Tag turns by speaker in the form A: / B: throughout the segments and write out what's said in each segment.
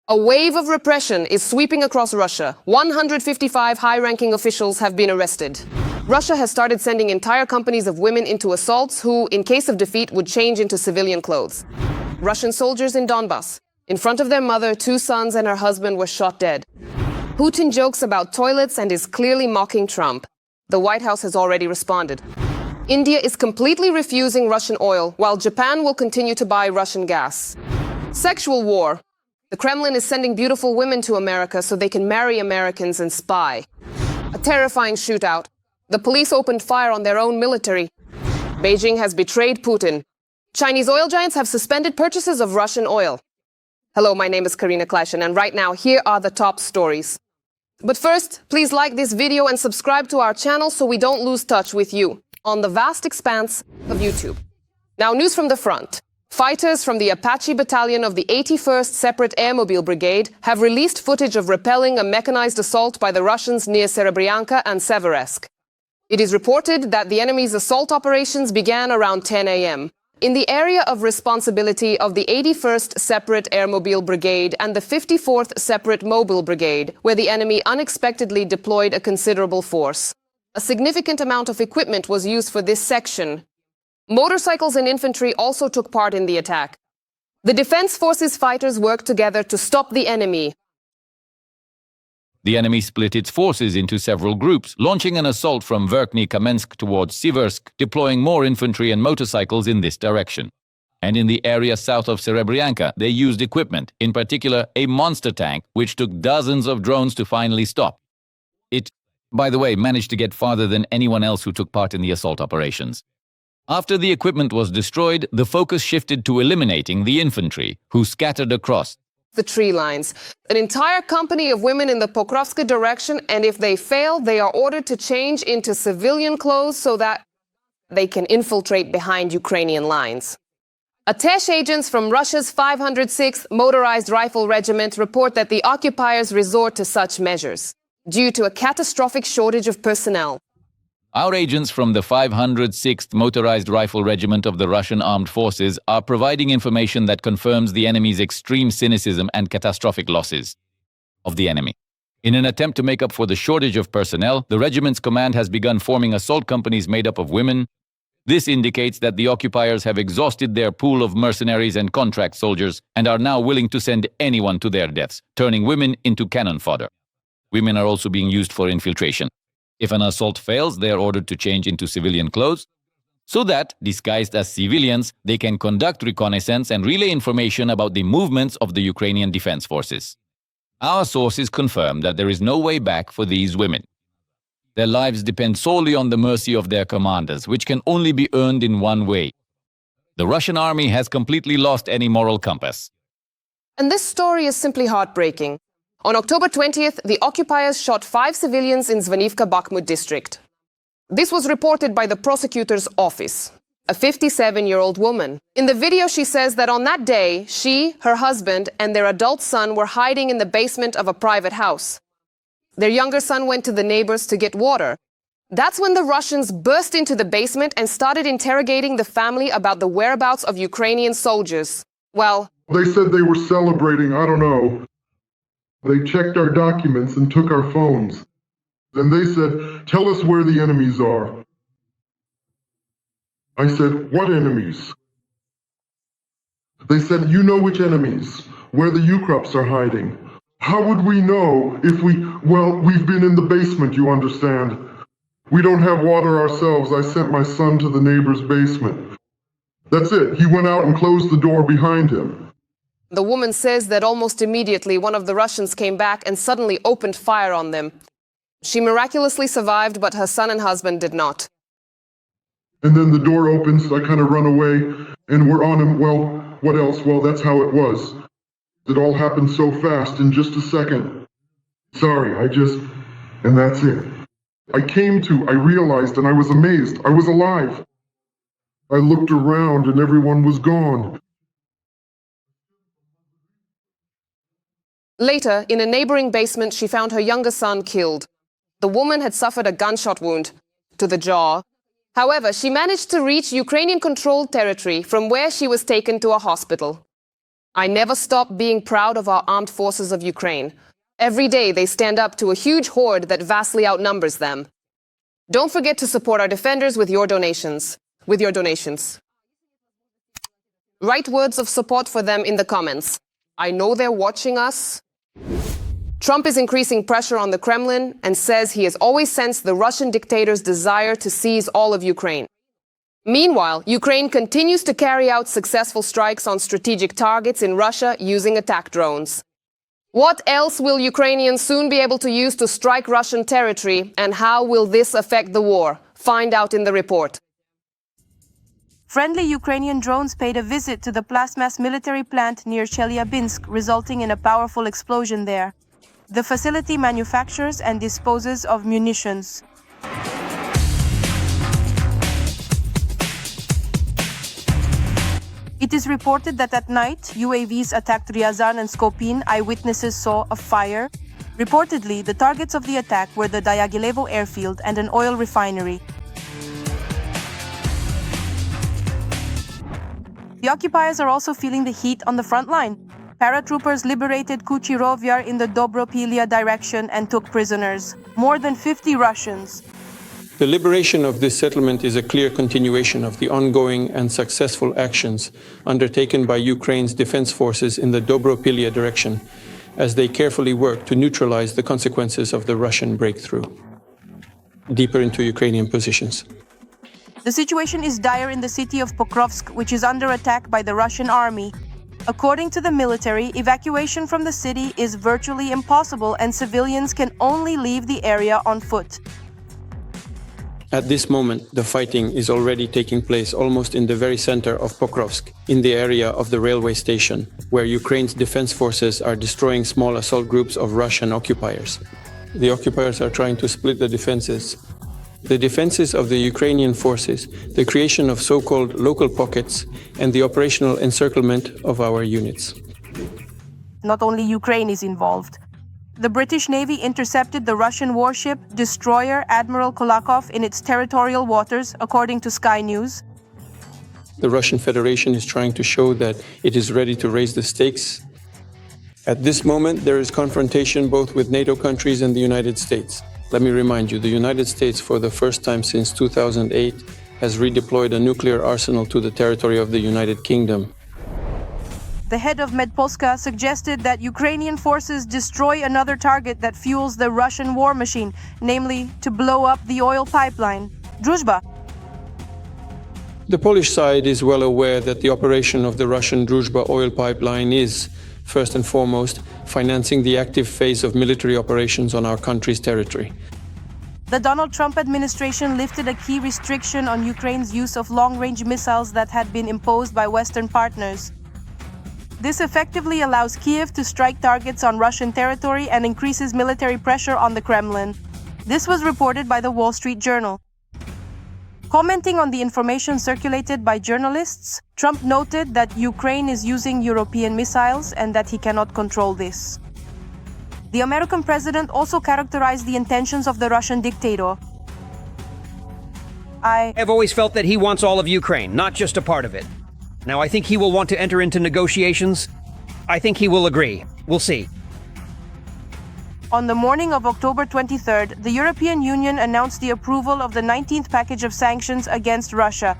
A: A wave of repression is sweeping across Russia. 155 high-ranking officials have been arrested. Russia has started sending entire companies of women into assaults who, in case of defeat, would change into civilian clothes. Russian soldiers in Donbas. In front of their mother, 2 sons and her husband were shot dead. Putin jokes about toilets and is clearly mocking Trump. The White House has already responded. India is completely refusing Russian oil, while Japan will continue to buy Russian gas. Sexual war. The Kremlin is sending beautiful women to America so they can marry Americans and spy. A terrifying shootout. The police opened fire on their own military. Beijing has betrayed Putin. Chinese oil giants have suspended purchases of Russian oil. Hello, my name is Karina Kleishen, and right now, here are the top stories. But first, please like this video and subscribe to our channel so we don't lose touch with you on the vast expanse of YouTube. Now, news from the front. Fighters from the Apache Battalion of the 81st Separate Airmobile Brigade have released footage of repelling a mechanized assault by the Russians near Serebryanka and Severesk. It is reported that the enemy's assault operations began around 10 a.m. in the area of responsibility of the 81st Separate Airmobile Brigade and the 54th Separate Mobile Brigade, where the enemy unexpectedly deployed a considerable force. A significant amount of equipment was used for this section. Motorcycles and infantry also took part in the attack. The Defense Forces fighters worked together to stop the enemy.
B: The enemy split its forces into several groups, launching an assault from Verkhny Kamensk towards Siversk, deploying more infantry and motorcycles in this direction. And in the area south of Serebryanka, they used equipment, in particular a monster tank, which took dozens of drones to finally stop. It, by the way, managed to get farther than anyone else who took part in the assault operations. After the equipment was destroyed, the focus shifted to eliminating the infantry, who scattered across
A: the tree lines. An entire company of women in the Pokrovsk direction, and if they fail, they are ordered to change into civilian clothes so that they can infiltrate behind Ukrainian lines. Atesh agents from Russia's 506th Motorized Rifle Regiment report that the occupiers resort to such measures due to a catastrophic shortage of personnel.
B: Our agents from the 506th Motorized Rifle Regiment of the Russian Armed Forces are providing information that confirms the enemy's extreme cynicism and catastrophic losses of the enemy. In an attempt to make up for the shortage of personnel, the regiment's command has begun forming assault companies made up of women. This indicates that the occupiers have exhausted their pool of mercenaries and contract soldiers and are now willing to send anyone to their deaths, turning women into cannon fodder. Women are also being used for infiltration. If an assault fails, they are ordered to change into civilian clothes, so that, disguised as civilians, they can conduct reconnaissance and relay information about the movements of the Ukrainian defense forces. Our sources confirm that there is no way back for these women. Their lives depend solely on the mercy of their commanders, which can only be earned in one way. The Russian army has completely lost any moral compass.
A: And this story is simply heartbreaking. On October 20th, the occupiers shot 5 civilians in Zvanivka-Bakhmut district. This was reported by the prosecutor's office, a 57-year-old woman. In the video, she says that on that day, she, her husband, and their adult son were hiding in the basement of a private house. Their younger son went to the neighbors to get water. That's when the Russians burst into the basement and started interrogating the family about the whereabouts of Ukrainian soldiers. Well,
C: they said they were celebrating, I don't know. They checked our documents and took our phones. Then they said, "Tell us where the enemies are." I said, "What enemies?" They said, "You know which enemies, where the Ukrops are hiding." How would we know if we've been in the basement, you understand. We don't have water ourselves. I sent my son to the neighbor's basement. That's it. He went out and closed the door behind him.
A: The woman says that almost immediately one of the Russians came back and suddenly opened fire on them. She miraculously survived, but her son and husband did not.
C: And then the door opens, I kind of run away, and we're on him. Well, what else? Well, that's how it was. It all happened so fast in just a second. Sorry, and that's it. I realized, and I was amazed. I was alive. I looked around and everyone was gone.
A: Later, in a neighboring basement, she found her younger son killed. The woman had suffered a gunshot wound to the jaw. However, she managed to reach Ukrainian-controlled territory, from where she was taken to a hospital. I never stop being proud of our armed forces of Ukraine. Every day they stand up to a huge horde that vastly outnumbers them. Don't forget to support our defenders with your donations. Write words of support for them in the comments. I know they're watching us. Trump is increasing pressure on the Kremlin and says he has always sensed the Russian dictator's desire to seize all of Ukraine. Meanwhile, Ukraine continues to carry out successful strikes on strategic targets in Russia using attack drones. What else will Ukrainians soon be able to use to strike Russian territory, and how will this affect the war? Find out in the report.
D: Friendly Ukrainian drones paid a visit to the Plastmass military plant near Chelyabinsk, resulting in a powerful explosion there. The facility manufactures and disposes of munitions. It is reported that at night, UAVs attacked Ryazan and Skopin. Eyewitnesses saw a fire. Reportedly, the targets of the attack were the Diaghilevo airfield and an oil refinery. The occupiers are also feeling the heat on the front line. Paratroopers liberated Kuchirovyar in the Dobropilya direction and took prisoners. More than 50 Russians.
E: The liberation of this settlement is a clear continuation of the ongoing and successful actions undertaken by Ukraine's defense forces in the Dobropilya direction, as they carefully work to neutralize the consequences of the Russian breakthrough deeper into Ukrainian positions.
D: The situation is dire in the city of Pokrovsk, which is under attack by the Russian army. According to the military, evacuation from the city is virtually impossible and civilians can only leave the area on foot.
E: At this moment, the fighting is already taking place almost in the very center of Pokrovsk, in the area of the railway station, where Ukraine's defense forces are destroying small assault groups of Russian occupiers. The occupiers are trying to split the defenses. The defenses of the Ukrainian forces, the creation of so-called local pockets, and the operational encirclement of our units.
D: Not only Ukraine is involved. The British Navy intercepted the Russian warship destroyer Admiral Kolakov in its territorial waters, according to Sky News.
E: The Russian Federation is trying to show that it is ready to raise the stakes. At this moment, there is confrontation both with NATO countries and the United States. Let me remind you, the United States, for the first time since 2008, has redeployed a nuclear arsenal to the territory of the United Kingdom.
D: The head of Medpolska suggested that Ukrainian forces destroy another target that fuels the Russian war machine, namely to blow up the oil pipeline. Druzhba.
E: The Polish side is well aware that the operation of the Russian Druzhba oil pipeline is, first and foremost, financing the active phase of military operations on our country's territory.
D: The Donald Trump administration lifted a key restriction on Ukraine's use of long-range missiles that had been imposed by Western partners. This effectively allows Kiev to strike targets on Russian territory and increases military pressure on the Kremlin. This was reported by the Wall Street Journal. Commenting on the information circulated by journalists, Trump noted that Ukraine is using European missiles and that he cannot control this. The American president also characterized the intentions of the Russian dictator.
F: I've always felt that he wants all of Ukraine, not just a part of it. Now, I think he will want to enter into negotiations. I think he will agree. We'll see.
D: On the morning of October 23rd, the European Union announced the approval of the 19th package of sanctions against Russia.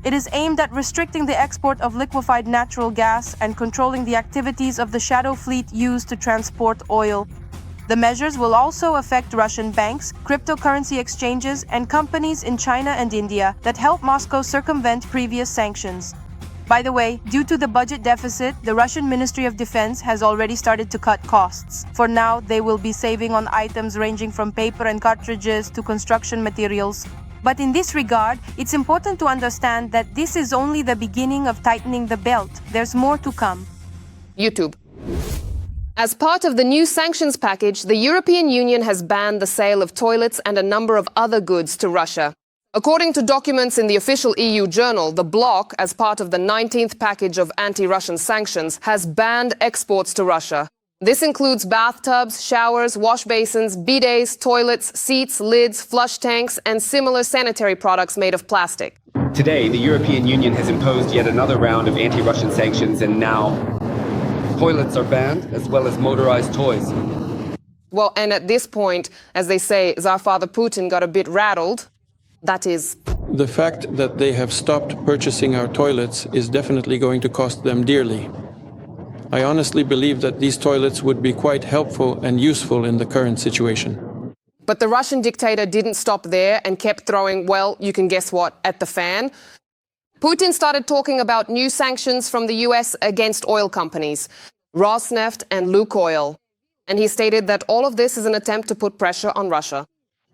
D: It is aimed at restricting the export of liquefied natural gas and controlling the activities of the shadow fleet used to transport oil. The measures will also affect Russian banks, cryptocurrency exchanges, and companies in China and India that help Moscow circumvent previous sanctions. By the way, due to the budget deficit, the Russian Ministry of Defense has already started to cut costs. For now, they will be saving on items ranging from paper and cartridges to construction materials. But in this regard, it's important to understand that this is only the beginning of tightening the belt. There's more to come.
A: YouTube. As part of the new sanctions package, the European Union has banned the sale of toilets and a number of other goods to Russia. According to documents in the official EU journal, the bloc, as part of the 19th package of anti-Russian sanctions, has banned exports to Russia. This includes bathtubs, showers, wash basins, bidets, toilets, seats, lids, flush tanks, and similar sanitary products made of plastic.
G: Today, the European Union has imposed yet another round of anti-Russian sanctions, and now toilets are banned, as well as motorized toys.
A: Well, and at this point, as they say, Tsar Father Putin got a bit rattled. That is...
E: The fact that they have stopped purchasing our toilets is definitely going to cost them dearly. I honestly believe that these toilets would be quite helpful and useful in the current situation.
A: But the Russian dictator didn't stop there and kept throwing, well, you can guess what, at the fan. Putin started talking about new sanctions from the US against oil companies, Rosneft and Lukoil. And he stated that all of this is an attempt to put pressure on Russia.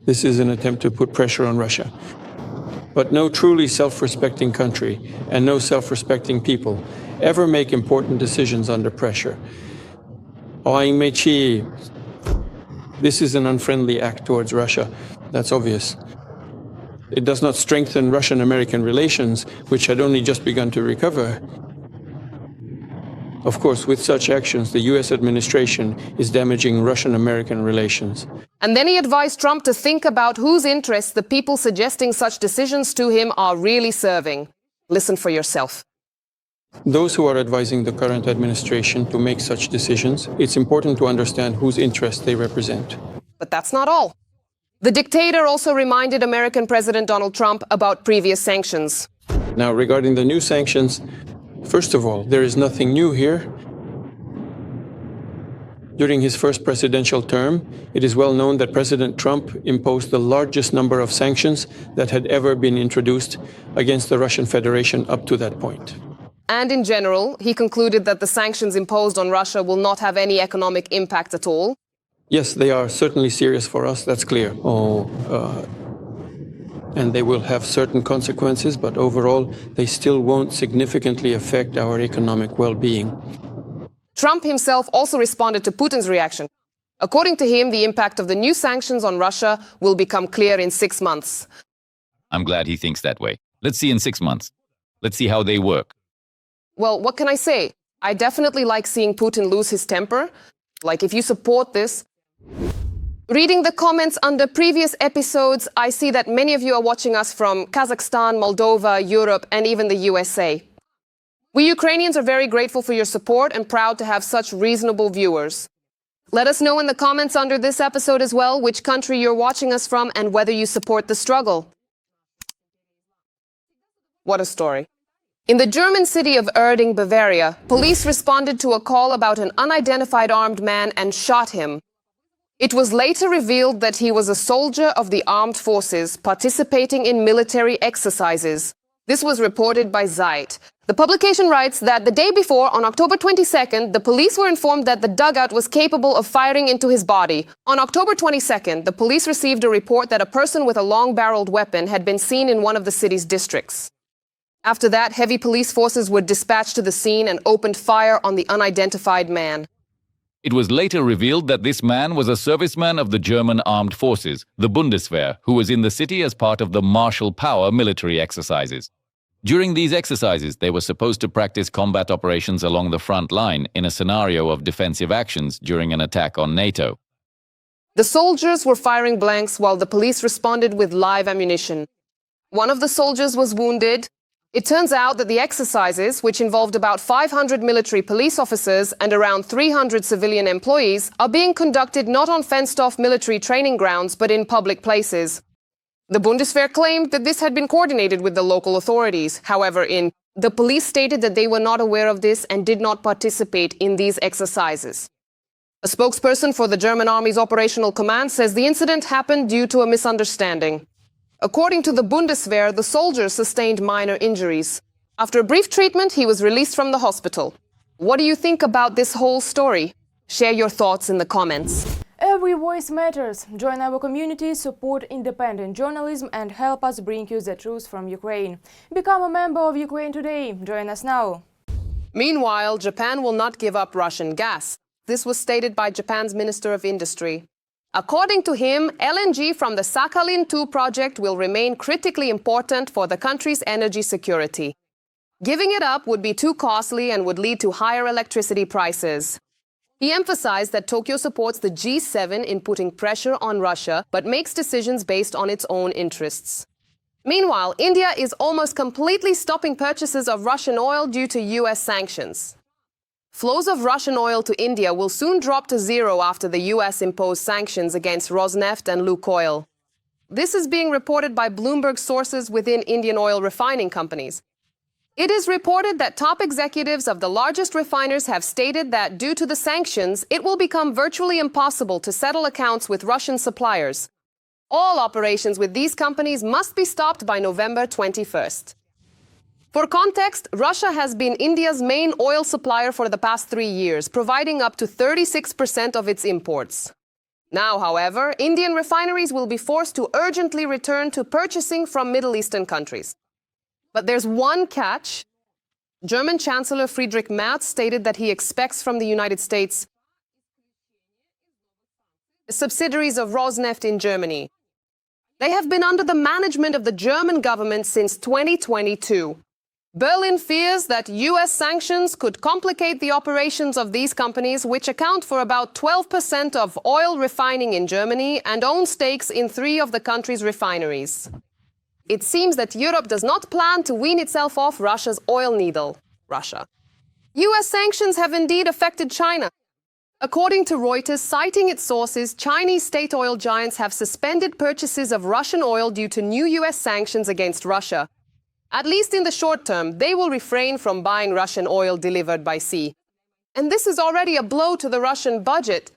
E: This is an attempt to put pressure on Russia. But no truly self-respecting country and no self-respecting people ever make important decisions under pressure. This is an unfriendly act towards Russia. That's obvious. It does not strengthen Russian-American relations, which had only just begun to recover. Of course, with such actions, the US administration is damaging Russian-American relations.
A: And then he advised Trump to think about whose interests the people suggesting such decisions to him are really serving. Listen for yourself.
E: Those who are advising the current administration to make such decisions, it's important to understand whose interests they represent.
A: But that's not all. The dictator also reminded American President Donald Trump about previous sanctions.
E: Now, regarding the new sanctions, first of all, there is nothing new here. During his first presidential term, it is well known that President Trump imposed the largest number of sanctions that had ever been introduced against the Russian Federation up to that point.
A: And in general, he concluded that the sanctions imposed on Russia will not have any economic impact at all.
E: Yes, they are certainly serious for us, that's clear. And they will have certain consequences, but overall, they still won't significantly affect our economic well-being.
A: Trump himself also responded to Putin's reaction. According to him, the impact of the new sanctions on Russia will become clear in 6 months.
B: I'm glad he thinks that way. Let's see in 6 months. Let's see how they work.
A: Well, what can I say? I definitely like seeing Putin lose his temper. Like, if you support this... Reading the comments under previous episodes, I see that many of you are watching us from Kazakhstan, Moldova, Europe, and even the USA. We Ukrainians are very grateful for your support and proud to have such reasonable viewers. Let us know in the comments under this episode as well which country you're watching us from and whether you support the struggle. What a story. In the German city of Erding, Bavaria, police responded to a call about an unidentified armed man and shot him. It was later revealed that he was a soldier of the armed forces participating in military exercises. This was reported by Zeit. The publication writes that the day before, on October 22nd, the police were informed that the dugout was capable of firing into his body. On October 22nd, the police received a report that a person with a long-barreled weapon had been seen in one of the city's districts. After that, heavy police forces were dispatched to the scene and opened fire on the unidentified man.
B: It was later revealed that this man was a serviceman of the German armed forces, the Bundeswehr, who was in the city as part of the martial power military exercises. During these exercises, they were supposed to practice combat operations along the front line in a scenario of defensive actions during an attack on NATO.
A: The soldiers were firing blanks while the police responded with live ammunition. One of the soldiers was wounded. It turns out that the exercises, which involved about 500 military police officers and around 300 civilian employees, are being conducted not on fenced-off military training grounds but in public places. The Bundeswehr claimed that this had been coordinated with the local authorities. However, the police stated that they were not aware of this and did not participate in these exercises. A spokesperson for the German Army's operational command says the incident happened due to a misunderstanding. According to the Bundeswehr, the soldier sustained minor injuries. After a brief treatment, he was released from the hospital. What do you think about this whole story? Share your thoughts in the comments.
H: Every voice matters. Join our community, support independent journalism and help us bring you the truth from Ukraine. Become a member of Ukraine Today. Join us now.
A: Meanwhile, Japan will not give up Russian gas. This was stated by Japan's Minister of Industry. According to him, LNG from the Sakhalin-2 project will remain critically important for the country's energy security. Giving it up would be too costly and would lead to higher electricity prices. He emphasized that Tokyo supports the G7 in putting pressure on Russia, but makes decisions based on its own interests. Meanwhile, India is almost completely stopping purchases of Russian oil due to US sanctions. Flows of Russian oil to India will soon drop to zero after the US imposed sanctions against Rosneft and Lukoil. This is being reported by Bloomberg sources within Indian oil refining companies. It is reported that top executives of the largest refiners have stated that due to the sanctions, it will become virtually impossible to settle accounts with Russian suppliers. All operations with these companies must be stopped by November 21st. For context, Russia has been India's main oil supplier for the past 3 years, providing up to 36% of its imports. Now, however, Indian refineries will be forced to urgently return to purchasing from Middle Eastern countries. But there's one catch. German Chancellor Friedrich Merz stated that he expects from the United States subsidiaries of Rosneft in Germany. They have been under the management of the German government since 2022. Berlin fears that US sanctions could complicate the operations of these companies, which account for about 12% of oil refining in Germany and own stakes in 3 of the country's refineries. It seems that Europe does not plan to wean itself off Russia's oil needle, Russia. US sanctions have indeed affected China. According to Reuters, citing its sources, Chinese state oil giants have suspended purchases of Russian oil due to new US sanctions against Russia. At least in the short term, they will refrain from buying Russian oil delivered by sea. And this is already a blow to the Russian budget.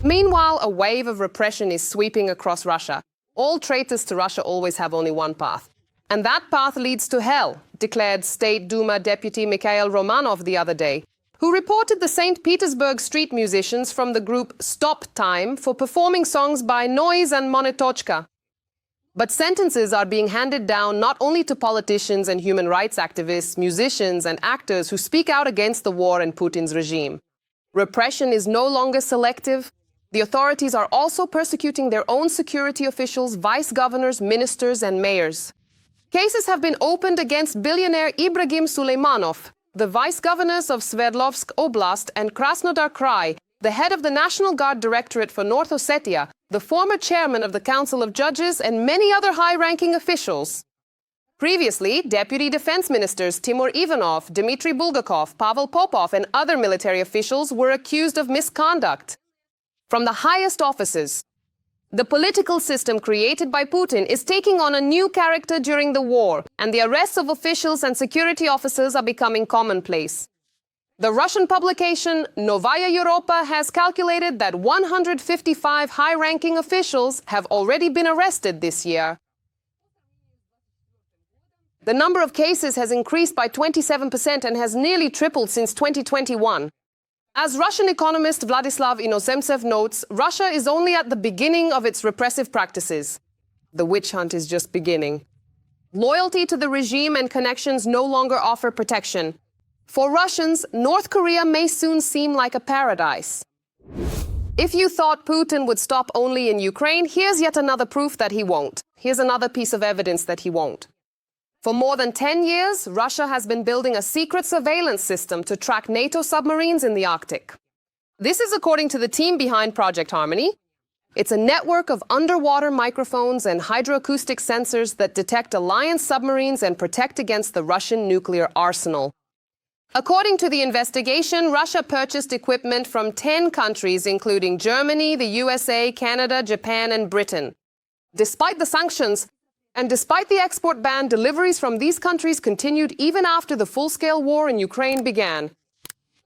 A: Meanwhile, a wave of repression is sweeping across Russia. All traitors to Russia always have only one path. And that path leads to hell, declared State Duma Deputy Mikhail Romanov the other day, who reported the St. Petersburg street musicians from the group Stop Time for performing songs by Noise and Monetochka. But sentences are being handed down not only to politicians and human rights activists, musicians and actors who speak out against the war and Putin's regime. Repression is no longer selective. The authorities are also persecuting their own security officials, vice governors, ministers and mayors. Cases have been opened against billionaire Ibrahim Suleimanov, the vice governors of Sverdlovsk Oblast and Krasnodar Krai, the head of the National Guard Directorate for North Ossetia, the former chairman of the Council of Judges, and many other high-ranking officials. Previously, Deputy Defense Ministers Timur Ivanov, Dmitry Bulgakov, Pavel Popov, and other military officials were accused of misconduct. From the highest offices, the political system created by Putin is taking on a new character during the war, and the arrests of officials and security officers are becoming commonplace. The Russian publication Novaya Europa has calculated that 155 high-ranking officials have already been arrested this year. The number of cases has increased by 27% and has nearly tripled since 2021. As Russian economist Vladislav Inozemtsev notes, Russia is only at the beginning of its repressive practices. The witch hunt is just beginning. Loyalty to the regime and connections no longer offer protection. For Russians, North Korea may soon seem like a paradise. If you thought Putin would stop only in Ukraine, here's yet another proof that he won't. Here's another piece of evidence that he won't. For more than 10 years, Russia has been building a secret surveillance system to track NATO submarines in the Arctic. This is according to the team behind Project Harmony. It's a network of underwater microphones and hydroacoustic sensors that detect alliance submarines and protect against the Russian nuclear arsenal. According to the investigation, Russia purchased equipment from 10 countries, including Germany, the USA, Canada, Japan, and Britain. Despite the sanctions, and despite the export ban, deliveries from these countries continued even after the full-scale war in Ukraine began.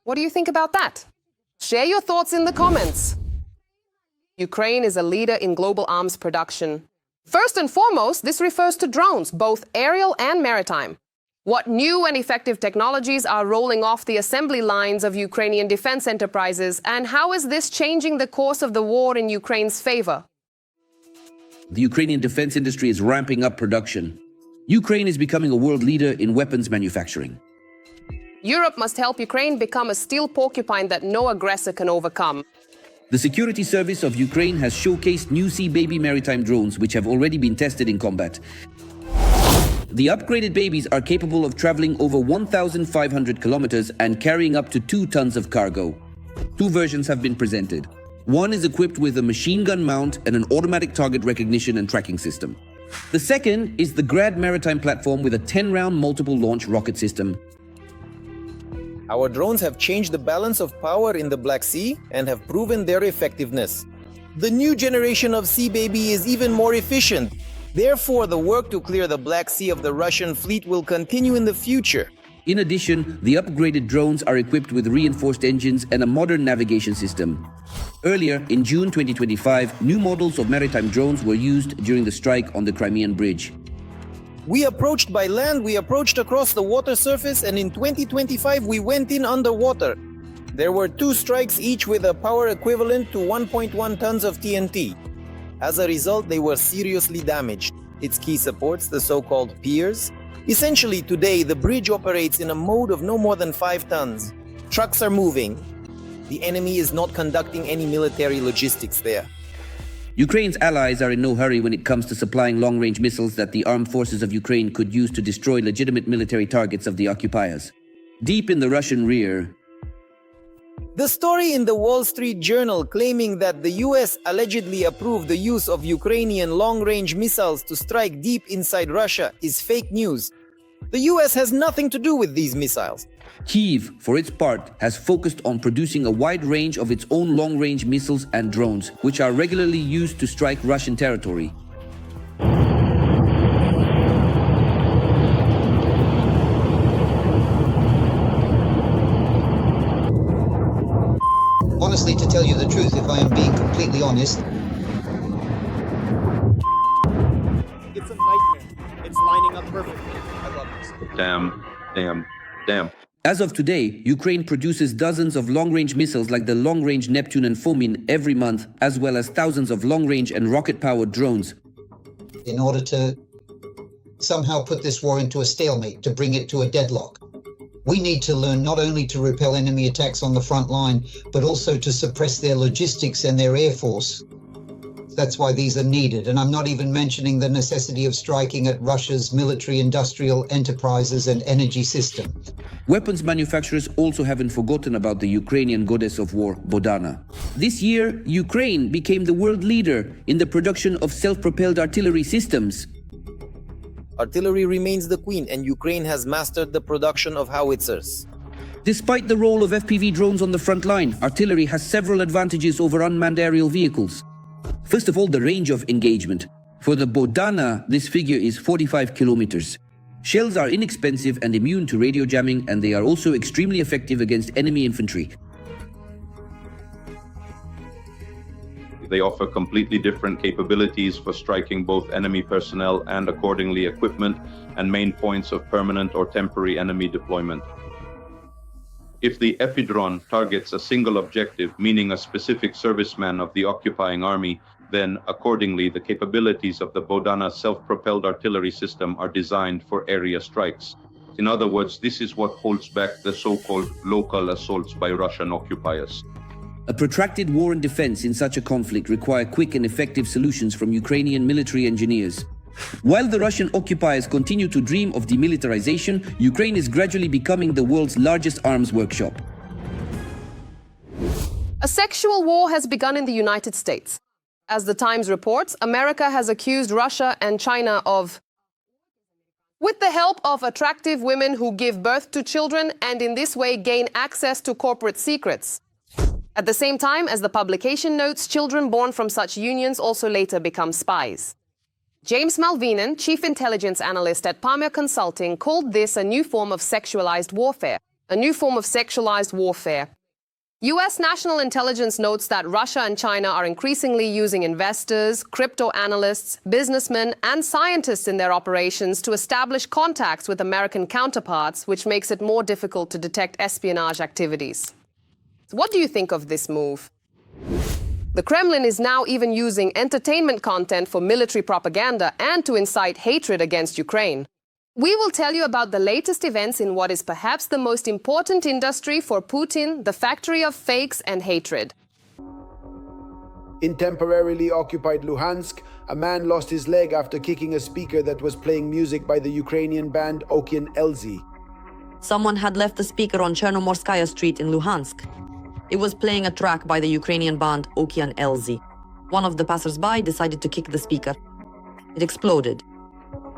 A: What do you think about that? Share your thoughts in the comments. Ukraine is a leader in global arms production. First and foremost, this refers to drones, both aerial and maritime. What new and effective technologies are rolling off the assembly lines of Ukrainian defense enterprises, and how is this changing the course of the war in Ukraine's favor?
I: The Ukrainian defense industry is ramping up production. Ukraine is becoming a world leader in weapons manufacturing.
A: Europe must help Ukraine become a steel porcupine that no aggressor can overcome.
I: The Security Service of Ukraine has showcased new Sea Baby maritime drones, which have already been tested in combat. The upgraded babies are capable of traveling over 1,500 kilometers and carrying up to 2 tons of cargo. 2 versions have been presented. One is equipped with a machine gun mount and an automatic target recognition and tracking system. The second is the Grad maritime platform with a 10-round multiple launch rocket system.
J: Our drones have changed the balance of power in the Black Sea and have proven their effectiveness. The new generation of Sea Baby is even more efficient. Therefore, the work to clear the Black Sea of the Russian fleet will continue in the future.
I: In addition, the upgraded drones are equipped with reinforced engines and a modern navigation system. Earlier, in June 2025, new models of maritime drones were used during the strike on the Crimean Bridge.
J: We approached by land, we approached across the water surface, and in 2025 we went in underwater. There were 2 strikes each with a power equivalent to 1.1 tons of TNT. As a result, they were seriously damaged. Its key supports, the so-called piers. Essentially, today, the bridge operates in a mode of no more than 5 tons. Trucks are moving. The enemy is not conducting any military logistics there.
I: Ukraine's allies are in no hurry when it comes to supplying long-range missiles that the armed forces of Ukraine could use to destroy legitimate military targets of the occupiers. Deep in the Russian rear,
J: the story in the Wall Street Journal claiming that the US allegedly approved the use of Ukrainian long-range missiles to strike deep inside Russia is fake news. The US has nothing to do with these missiles.
I: Kyiv, for its part, has focused on producing a wide range of its own long-range missiles and drones, which are regularly used to strike Russian territory.
K: Honestly, to tell you the truth, if I am being completely honest,
J: It's a nightmare. It's lining up perfectly. I love this.
E: Damn.
I: As of today, Ukraine produces dozens of long-range missiles like the long-range Neptune and Fomin every month, as well as thousands of long-range and rocket-powered drones.
K: in order to somehow put this war into a stalemate, to bring it to a deadlock. We need to learn not only to repel enemy attacks on the front line, but also to suppress their logistics and their air force. That's why these are needed. And I'm not even mentioning the necessity of striking at Russia's military-industrial enterprises and energy system.
I: Weapons manufacturers also haven't forgotten about the Ukrainian goddess of war, Bodana. This year, Ukraine became the world leader in the production of self-propelled artillery systems.
J: Artillery remains the queen, and Ukraine has mastered the production of howitzers.
I: Despite the role of FPV drones on the front line, artillery has several advantages over unmanned aerial vehicles. First of all, the range of engagement. For the Bodana, this figure is 45 kilometers. Shells are inexpensive and immune to radio jamming, and they are also extremely effective against enemy infantry.
L: They offer completely different capabilities for striking both enemy personnel and accordingly equipment and main points of permanent or temporary enemy deployment. If the Epidron targets a single objective, meaning a specific serviceman of the occupying army, then accordingly the capabilities of the Bodana self-propelled artillery system are designed for area strikes. In other words, this is what holds back the so-called local assaults by Russian occupiers.
I: A protracted war and defense in such a conflict require quick and effective solutions from Ukrainian military engineers. While the Russian occupiers continue to dream of demilitarization, Ukraine is gradually becoming the world's largest arms workshop.
A: A sexual war has begun in the United States. As the Times reports, America has accused Russia and China of, with the help of attractive women who give birth to children and in this way gain access to corporate secrets. At the same time, as the publication notes, children born from such unions also later become spies. James Malvinen, chief intelligence analyst at Palmer Consulting, called this a new form of sexualized warfare. U.S. national intelligence notes that Russia and China are increasingly using investors, crypto analysts, businessmen, and scientists in their operations to establish contacts with American counterparts, which makes it more difficult to detect espionage activities. So what do you think of this move? The Kremlin is now even using entertainment content for military propaganda and to incite hatred against Ukraine. We will tell you about the latest events in what is perhaps the most important industry for Putin, the factory of fakes and hatred.
M: In temporarily occupied Luhansk, a man lost his leg after kicking a speaker that was playing music by the Ukrainian band Occupiers.
N: Someone had left the speaker on Chernomorskaya Street in Luhansk. It was playing a track by the Ukrainian band Occupiers. One of the passers-by decided to kick the speaker. It exploded.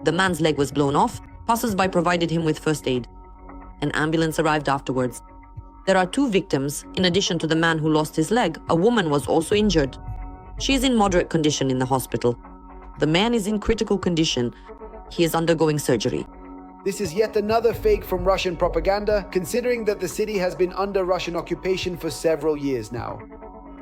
N: The man's leg was blown off. Passers-by provided him with first aid. An ambulance arrived afterwards. There are 2 victims. In addition to the man who lost his leg, a woman was also injured. She is in moderate condition in the hospital. The man is in critical condition. He is undergoing surgery.
M: This is yet another fake from Russian propaganda, considering that the city has been under Russian occupation for several years now.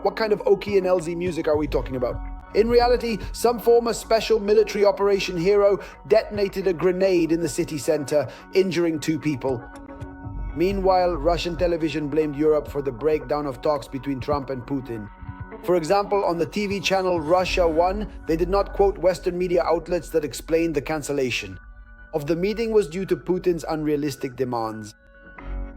M: What kind of Oki and LZ music are we talking about? In reality, some former special military operation hero detonated a grenade in the city center, injuring 2 people. Meanwhile, Russian television blamed Europe for the breakdown of talks between Trump and Putin. For example, on the TV channel Russia 1, they did not quote Western media outlets that explained the cancellation of the meeting was due to Putin's unrealistic demands.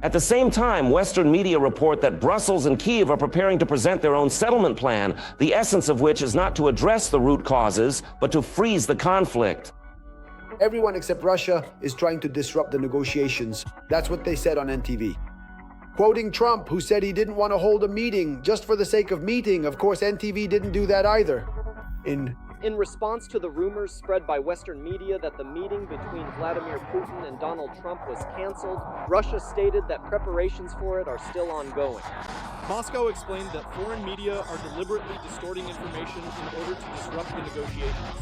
O: At the same time, Western media report that Brussels and Kyiv are preparing to present their own settlement plan, the essence of which is not to address the root causes, but to freeze the conflict.
M: Everyone except Russia is trying to disrupt the negotiations. That's what they said on NTV. Quoting Trump, who said he didn't want to hold a meeting just for the sake of meeting. Of course, NTV didn't do that either.
P: In response to the rumors spread by Western media that the meeting between Vladimir Putin and Donald Trump was canceled, Russia stated that preparations for it are still ongoing.
Q: Moscow explained that foreign media are deliberately distorting information in order to disrupt the negotiations.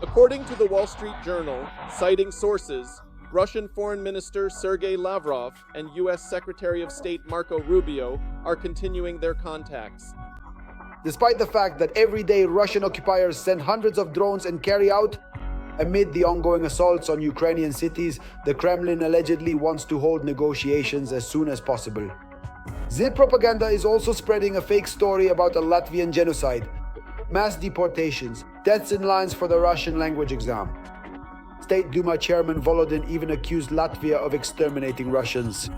Q: According to the Wall Street Journal, citing sources, Russian Foreign Minister Sergei Lavrov and U.S. Secretary of State Marco Rubio are continuing their contacts.
M: Despite the fact that every day Russian occupiers send hundreds of drones and carry out, amid the ongoing assaults on Ukrainian cities, the Kremlin allegedly wants to hold negotiations as soon as possible. Z propaganda is also spreading a fake story about a Latvian genocide, mass deportations, deaths in lines for the Russian language exam. State Duma Chairman Volodin even accused Latvia of exterminating Russians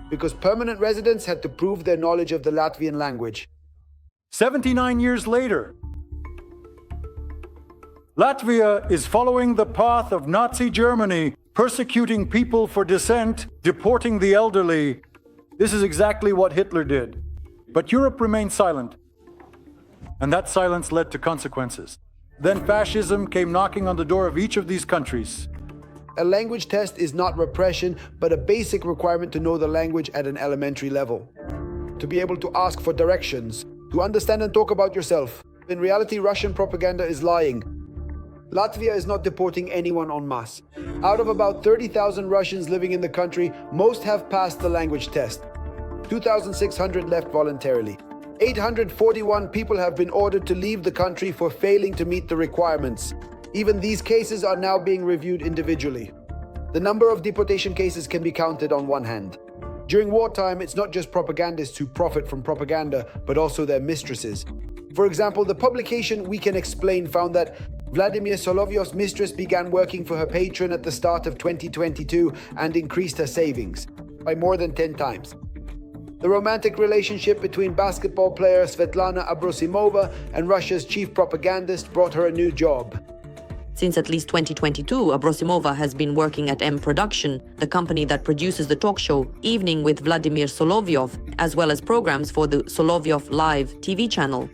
M: because permanent residents had to prove their knowledge of the Latvian language.
R: 79 years later, Latvia is following the path of Nazi Germany, persecuting people for dissent, deporting the elderly. This is exactly what Hitler did. But Europe remained silent, and that silence led to consequences. Then fascism came knocking on the door of each of these countries.
M: A language test is not repression, but a basic requirement to know the language at an elementary level. To be able to ask for directions, to understand and talk about yourself. In reality, Russian propaganda is lying. Latvia is not deporting anyone en masse. Out of about 30,000 Russians living in the country, most have passed the language test. 2,600 left voluntarily. 841 people have been ordered to leave the country for failing to meet the requirements. Even these cases are now being reviewed individually. The number of deportation cases can be counted on one hand. During wartime, it's not just propagandists who profit from propaganda, but also their mistresses. For example, the publication We Can Explain found that Vladimir Solovyov's mistress began working for her patron at the start of 2022 and increased her savings by more than 10 times. The romantic relationship between basketball player Svetlana Abrosimova and Russia's chief propagandist brought her a new job.
N: Since at least 2022, Abrosimova has been working at M Production, the company that produces the talk show Evening with Vladimir Solovyov, as well as programs for the Solovyov Live TV channel.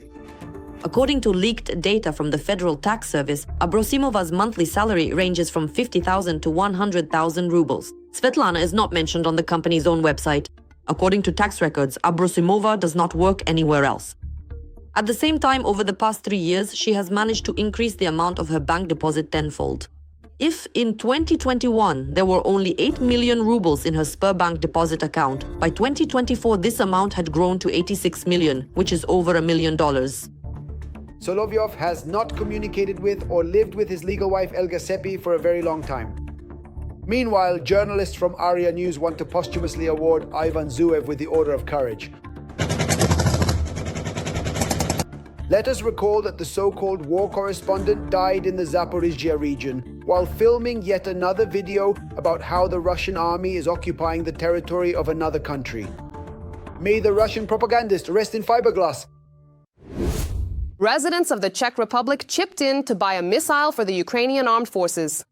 N: According to leaked data from the Federal Tax Service, Abrosimova's monthly salary ranges from 50,000 to 100,000 rubles. Svetlana is not mentioned on the company's own website. According to tax records, Abrosimova does not work anywhere else. At the same time, over the past 3 years, she has managed to increase the amount of her bank deposit tenfold. If in 2021 there were only 8 million rubles in her Sberbank deposit account, by 2024 this amount had grown to 86 million, which is over $1 million.
M: Solovyov has not communicated with or lived with his legal wife Elga Seppi for a very long time. Meanwhile, journalists from Aria News want to posthumously award Ivan Zuev with the Order of Courage. Let us recall that the so-called war correspondent died in the Zaporizhzhia region while filming yet another video about how the Russian army is occupying the territory of another country. May the Russian propagandist rest in fiberglass.
A: Residents of the Czech Republic chipped in to buy a missile for the Ukrainian armed forces.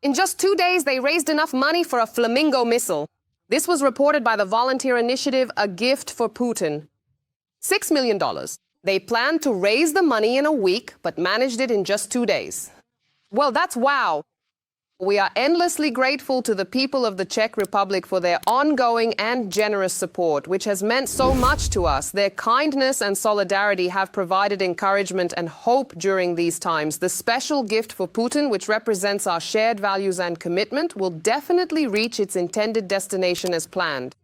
A: In just 2 days, they raised enough money for a Flamingo missile. This was reported by the volunteer initiative A Gift for Putin. $6 million. They planned to raise the money in a week, but managed it in just 2 days. Well, that's wow. We are endlessly grateful to the people of the Czech Republic for their ongoing and generous support, which has meant so much to us. Their kindness and solidarity have provided encouragement and hope during these times. The special gift for Putin, which represents our shared values and commitment, will definitely reach its intended destination as planned.